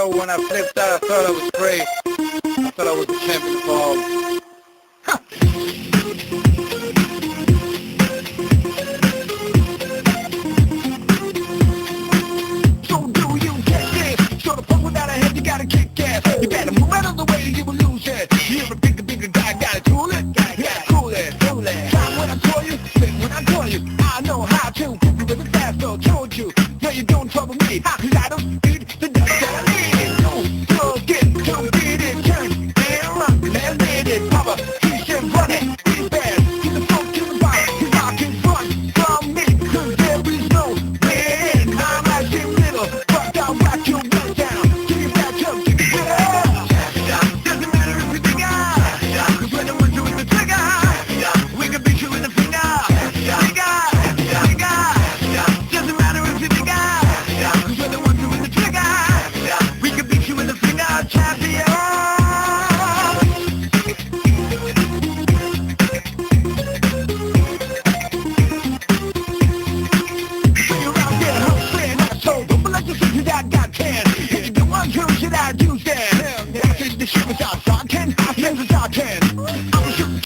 yo, when I flipped out, I thought I was great. I thought I was the champion of all. So do you get this? So the punk without a head, you gotta kick ass. You better move out of the way, you will lose it. You're a bigger guy, gotta cool it. Yeah, cool it. Time when I call you, think when I call you. I know how to. You really fast, though, told you. No, you don't trouble me. Cause I don't eat the dust that I need. So get to beat it, turn and run. Let's get it, Papa. He should run it. He's bad. He's the funk to the bottom. He's rocking front from me. Cause there is no way in. I'm like in middle. But I'll rock your blood down. Give it back up, give it up. Doesn't matter if we think out. Cause when the one's doing the trigger, we can beat you in the finger. Doesn't matter if you think out. Cause when the one's doing the trigger, we can beat you in the finger. Champion. I got 10. If you don't want to, should I do that? The shit was out, 10. I said it's out 10.